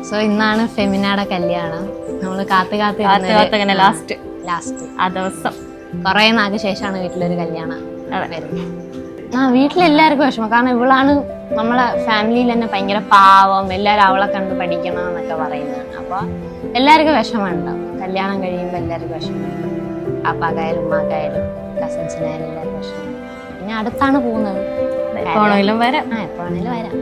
So ഇന്നാണ് ഫെമിനയുടെ കല്യാണം. നമ്മൾ കാത്ത് ലാസ്റ്റ് ആ ദിവസം കുറെ നാൾക്ക് ശേഷമാണ് വീട്ടിലൊരു കല്യാണം വരുന്നത്. വീട്ടിലെല്ലാവർക്കും വിഷമം. കാരണം ഇവളാണ് നമ്മളെ ഫാമിലിയിൽ തന്നെ ഭയങ്കര പാവം, എല്ലാവരും അവളെ കണ്ട് പഠിക്കണം എന്നൊക്കെ പറയുന്നതാണ്. അപ്പോൾ എല്ലാവർക്കും വിഷമമുണ്ടാവും. കല്യാണം കഴിയുമ്പോൾ എല്ലാവർക്കും വിഷമമുണ്ടാവും. അപ്പാക്കായാലും ഉമ്മാക്കായാലും കസിൻസിനായാലും എല്ലാവരും വിഷമം. പിന്നെ അടുത്താണ് പോകുന്നത്. എപ്പോഴെങ്കിലും വരാം. എപ്പോഴാണെങ്കിലും വരാം.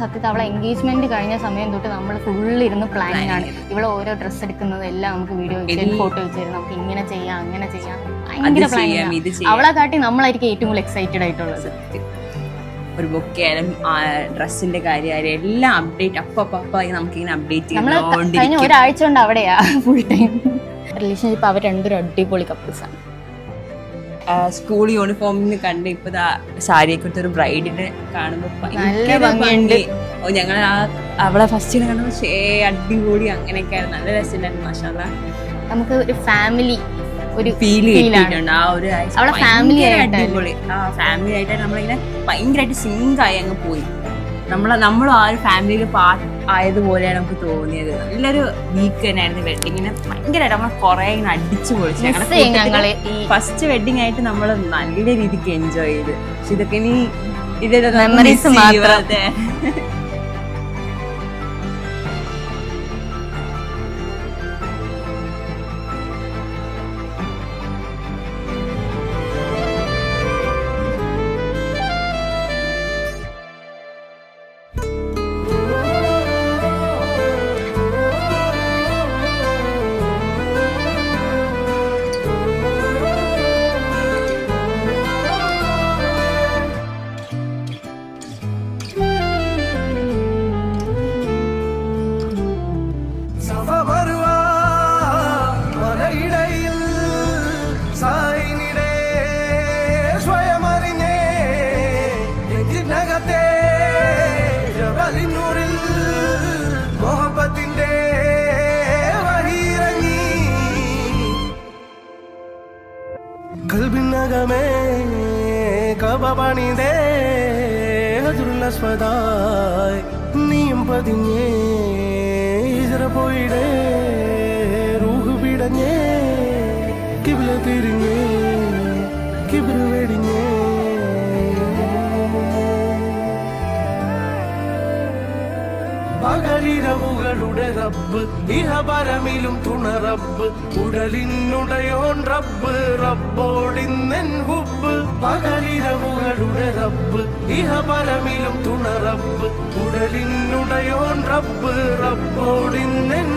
സത്യത്തിൽ അവളെ എൻഗേജ്മെന്റ് കഴിഞ്ഞ സമയം തൊട്ട് നമ്മൾ ഫുള്ളിരുന്ന് പ്ലാനിങ് ആണ്. ഇവിടെ ഓരോ ഡ്രസ്സ് എടുക്കുന്നത് എല്ലാം നമുക്ക് വീഡിയോ വെച്ച് ഫോട്ടോ വെച്ച് തരും. നമുക്ക് ഇങ്ങനെ ചെയ്യാം അങ്ങനെ ചെയ്യാം, ഭയങ്കര പ്ലാനിങ്. അവളെ കാട്ടി നമ്മളായിരിക്കും ഏറ്റവും കൂടുതൽ എക്സൈറ്റഡ് ആയിട്ടുള്ളത്. ഒരു ബുക്ക് ആയാലും ഡ്രസ്സിന്റെ കാര്യമായാലും എല്ലാം അപ്ഡേറ്റ് അപ്പൊ നമുക്കിങ്ങനെ അപ്ഡേറ്റ് ചെയ്യാം. കഴിഞ്ഞ ഒരാഴ്ച കൊണ്ട് അവിടെയാ ഫുൾ ടൈം റിലേഷൻഷിപ്പ്. അവർ രണ്ടൊരു അടിപൊളി കപ്പിൾസ് ആണ്. സ്കൂൾ യൂണിഫോമിന് കണ്ട് ഇപ്പൊ സാരിയൊക്കെ ഒരു ബ്രൈഡിനെ കാണുമ്പോ ഞങ്ങൾ അവളെ ഫസ്റ്റ് കണ്ടപ്പോ അടിപൊളി അങ്ങനെയൊക്കെയായിരുന്നു. നല്ല രസമുണ്ടായിരുന്നു. മാഷാഅല്ലാ, നമുക്ക് ഒരു ഫാമിലി ഒരു ഫീൽ ചെയ്തിട്ടുണ്ട്. ആ ഒരു ഫാമിലി അടിപൊളി. ഫാമിലി ആയിട്ട് നമ്മളിങ്ങനെ ഭയങ്കരമായിട്ട് സിങ്ക് ആയി അങ്ങ് പോയി. നമ്മളും ആ ഒരു ഫാമിലിയിൽ പാർട്ട് ആയതുപോലെയാണ് നമുക്ക് തോന്നിയത്. നല്ലൊരു വീക്ക് തന്നെയായിരുന്നു വെഡിങ്ങിന്. ഭയങ്കരമായിട്ട് നമ്മൾ കുറെ ഇങ്ങനെ അടിച്ചു പൊളിച്ചു. ഞങ്ങള് ഫസ്റ്റ് വെഡിങ് ആയിട്ട് നമ്മൾ നല്ല രീതിക്ക് എൻജോയ് ചെയ്ത്. പക്ഷെ ഇതൊക്കെ ഇനി ഇതൊരു മെമ്മറീസ് മാത്രമേ. കൽബിനകമേ കബപണിതേ ഹജുറുല്ലസ്വദായ് നീയും പതിഞ്ഞേ ഇസ്ര പോയിടേ റൂഹ് പിടഞ്ഞേ കിബ്ല തിരിഞ്ഞേ കിബ്ര വെടിഞ്ഞേ പകലിരവുകളുടെ റബ്ബ് ഇഹപരമിലും തുണ റബ്ബ് ഉടലിനുടയോൻ റബ്ബ് റബ്ബോടിന്നെൻ ഹുബ്ബ്. പകലിരവുകളുടെ റബ്ബ് ഇഹപരമിലും തുണ റബ്ബ് ഉടലിനുടയോൻ റബ്ബ് റബ്ബോടിന്നെൻ